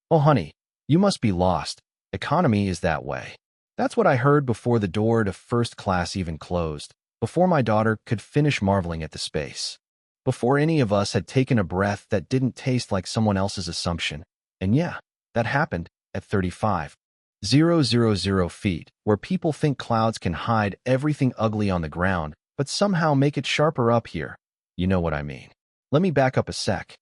Oh, honey, you must be lost. Economy is that way. That's what I heard before the door to first class even closed, before my daughter could finish marveling at the space, before any of us had taken a breath that didn't taste like someone else's assumption. And yeah, that happened at 35,000 feet, where people think clouds can hide everything ugly on the ground, but somehow make it sharper up here. You know what I mean. Let me back up a sec.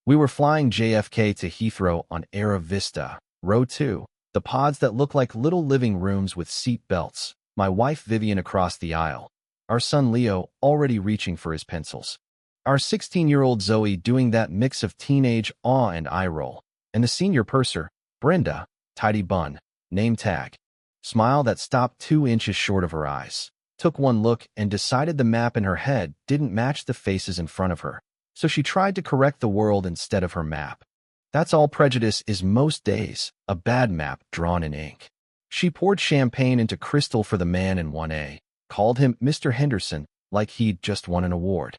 We were flying JFK to Heathrow on Air Vista, Row 2, the pods that look like little living rooms with seat belts, my wife Vivian across the aisle, our son Leo already reaching for his pencils, our 16-year-old Zoe doing that mix of teenage awe and eye roll, and the senior purser, Brenda, tidy bun, name tag, smile that stopped 2 inches short of her eyes, took one look and decided the map in her head didn't match the faces in front of her, so she tried to correct the world instead of her map. That's all prejudice is most days, a bad map drawn in ink. She poured champagne into Crystal for the man in 1A, called him Mr. Henderson like he'd just won an award,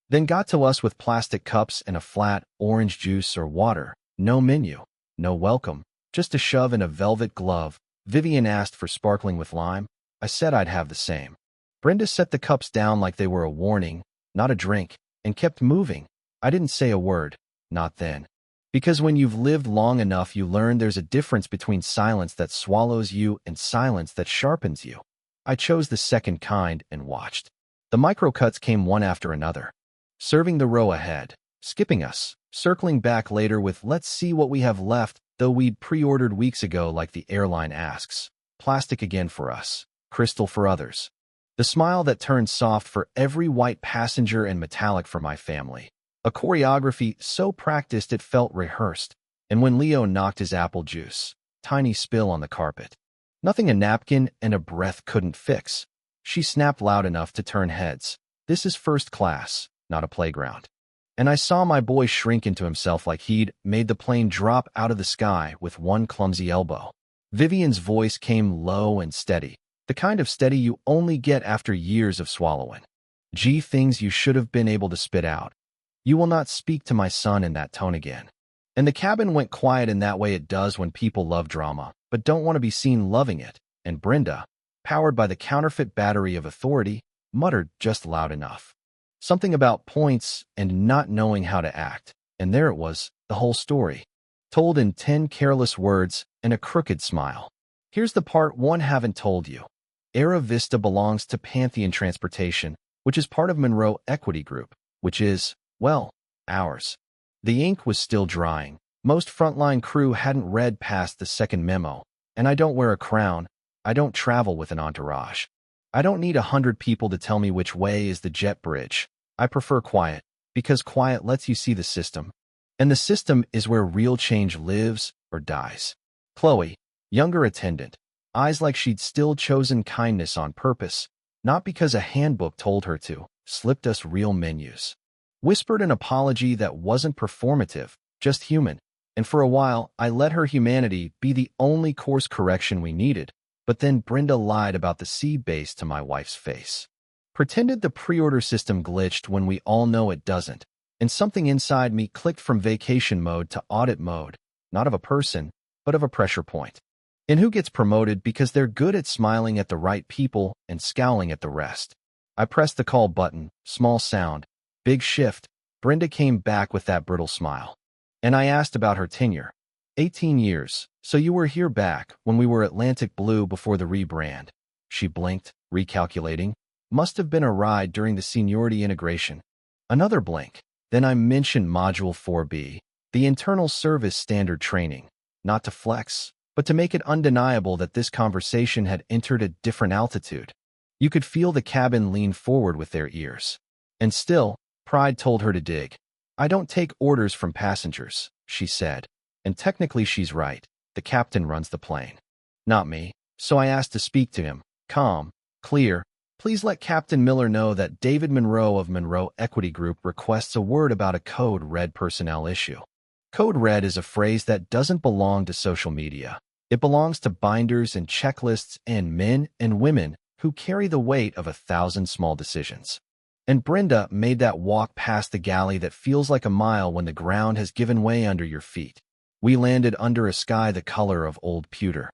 then got to us with plastic cups and a flat orange juice or water. No menu, no welcome, just a shove in a velvet glove. Vivian asked for sparkling with lime. I said I'd have the same. Brenda set the cups down like they were a warning, not a drink, and kept moving. I didn't say a word, not then. Because when you've lived long enough, you learn there's a difference between silence that swallows you and silence that sharpens you. I chose the second kind and watched. The microcuts came one after another, serving the row ahead, skipping us, circling back later with let's see what we have left, though we'd pre-ordered weeks ago like the airline asks. Plastic again for us, crystal for others. The smile that turned soft for every white passenger and metallic for my family. A choreography so practiced it felt rehearsed. And when Leo knocked his apple juice, tiny spill on the carpet. Nothing a napkin and a breath couldn't fix. She snapped loud enough to turn heads. This is first class, not a playground. And I saw my boy shrink into himself like he'd made the plane drop out of the sky with one clumsy elbow. Vivian's voice came low and steady, the kind of steady you only get after years of swallowing. Gee, things you should have been able to spit out. You will not speak to my son in that tone again. And the cabin went quiet in that way it does when people love drama, but don't want to be seen loving it. And Brenda, powered by the counterfeit battery of authority, muttered just loud enough. Something about points and not knowing how to act. And there it was, the whole story, told in 10 careless words and a crooked smile. Here's the part one haven't told you. Air Vista belongs to Pantheon Transportation, which is part of Monroe Equity Group, which is, well, ours. The ink was still drying. Most frontline crew hadn't read past the second memo. And I don't wear a crown. I don't travel with an entourage. I don't need 100 people to tell me which way is the jet bridge. I prefer quiet, because quiet lets you see the system. And the system is where real change lives or dies. Chloe, younger attendant, eyes like she'd still chosen kindness on purpose, not because a handbook told her to, slipped us real menus. Whispered an apology that wasn't performative, just human, and for a while I let her humanity be the only course correction we needed, but then Brenda lied about the sea base to my wife's face. Pretended the pre-order system glitched when we all know it doesn't, and something inside me clicked from vacation mode to audit mode, not of a person, but of a pressure point. And who gets promoted because they're good at smiling at the right people and scowling at the rest. I pressed the call button, small sound. Big shift. Brenda came back with that brittle smile. And I asked about her tenure. 18 years. So you were here back when we were Atlantic Blue before the rebrand. She blinked, recalculating. Must have been a ride during the seniority integration. Another blink. Then I mentioned Module 4B, the internal service standard training. Not to flex, but to make it undeniable that this conversation had entered a different altitude. You could feel the cabin lean forward with their ears. And still, pride told her to dig. I don't take orders from passengers, she said. And technically she's right. The captain runs the plane. Not me. So I asked to speak to him. Calm, clear. Please let Captain Miller know that David Monroe of Monroe Equity Group requests a word about a Code Red personnel issue. Code Red is a phrase that doesn't belong to social media. It belongs to binders and checklists and men and women who carry the weight of 1,000 small decisions. And Brenda made that walk past the galley that feels like a mile when the ground has given way under your feet. We landed under a sky the color of old pewter.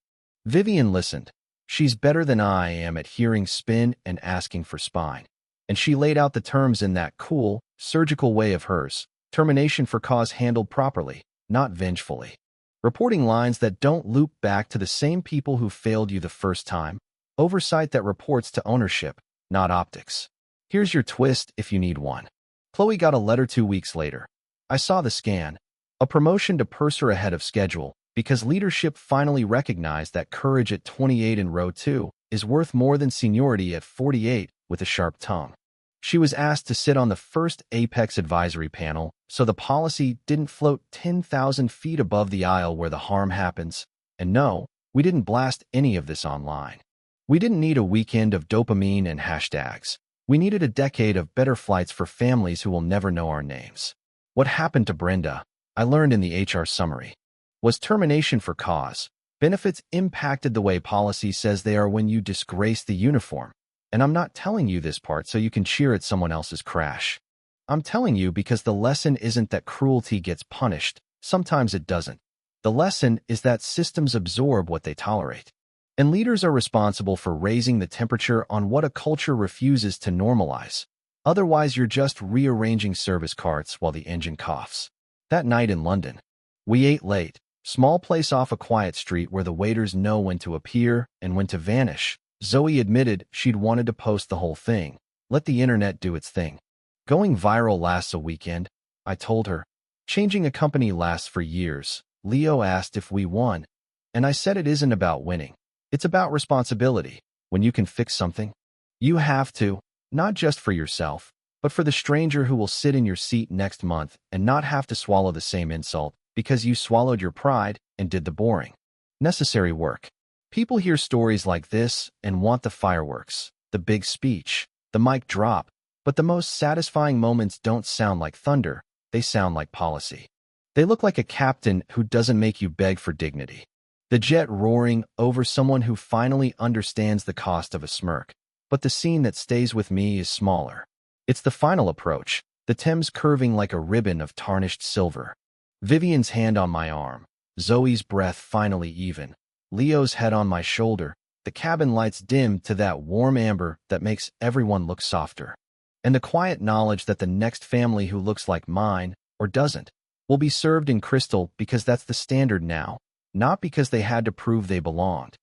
Vivian listened. She's better than I am at hearing spin and asking for spine. And she laid out the terms in that cool, surgical way of hers. Termination for cause handled properly, not vengefully. Reporting lines that don't loop back to the same people who failed you the first time. Oversight that reports to ownership, not optics. Here's your twist if you need one. Chloe got a letter 2 weeks later. I saw the scan. A promotion to purser ahead of schedule, because leadership finally recognized that courage at 28 in row 2 is worth more than seniority at 48 with a sharp tongue. She was asked to sit on the first Apex advisory panel, so the policy didn't float 10,000 feet above the aisle where the harm happens. And no, we didn't blast any of this online. We didn't need a weekend of dopamine and hashtags. We needed a decade of better flights for families who will never know our names. What happened to Brenda, I learned in the HR summary, was termination for cause. Benefits impacted the way policy says they are when you disgrace the uniform. And I'm not telling you this part so you can cheer at someone else's crash. I'm telling you because the lesson isn't that cruelty gets punished. Sometimes it doesn't. The lesson is that systems absorb what they tolerate. And leaders are responsible for raising the temperature on what a culture refuses to normalize. Otherwise, you're just rearranging service carts while the engine coughs. That night in London, we ate late. Small place off a quiet street where the waiters know when to appear and when to vanish. Zoe admitted she'd wanted to post the whole thing. Let the internet do its thing. Going viral lasts a weekend, I told her. Changing a company lasts for years. Leo asked if we won. And I said it isn't about winning. It's about responsibility. When you can fix something, you have to, not just for yourself, but for the stranger who will sit in your seat next month and not have to swallow the same insult because you swallowed your pride and did the boring, necessary work. People hear stories like this and want the fireworks, the big speech, the mic drop, but the most satisfying moments don't sound like thunder, they sound like policy. They look like a captain who doesn't make you beg for dignity. The jet roaring over someone who finally understands the cost of a smirk. But the scene that stays with me is smaller. It's the final approach, the Thames curving like a ribbon of tarnished silver. Vivian's hand on my arm, Zoe's breath finally even, Leo's head on my shoulder, the cabin lights dim to that warm amber that makes everyone look softer. And the quiet knowledge that the next family who looks like mine, or doesn't, will be served in crystal because that's the standard now, not because they had to prove they belonged,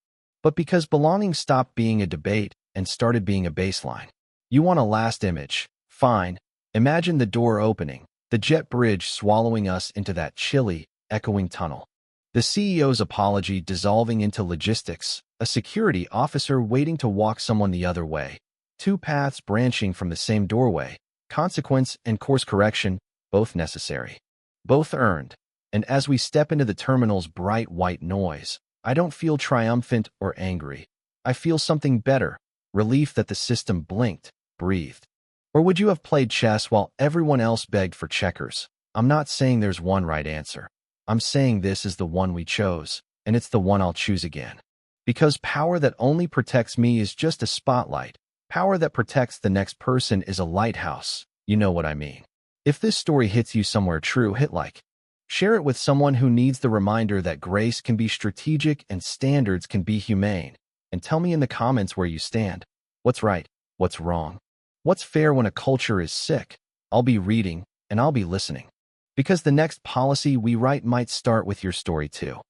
but because belonging stopped being a debate and started being a baseline. You want a last image? Fine. Imagine the door opening, the jet bridge swallowing us into that chilly, echoing tunnel. The CEO's apology dissolving into logistics, a security officer waiting to walk someone the other way, two paths branching from the same doorway, consequence and course correction, both necessary, both earned. And as we step into the terminal's bright white noise, I don't feel triumphant or angry. I feel something better, relief that the system blinked, breathed. Or would you have played chess while everyone else begged for checkers? I'm not saying there's one right answer. I'm saying this is the one we chose, and it's the one I'll choose again. Because power that only protects me is just a spotlight. Power that protects the next person is a lighthouse. You know what I mean. If this story hits you somewhere true, hit like. Share it with someone who needs the reminder that grace can be strategic and standards can be humane. And tell me in the comments where you stand. What's right? What's wrong? What's fair when a culture is sick? I'll be reading, and I'll be listening. Because the next policy we write might start with your story too.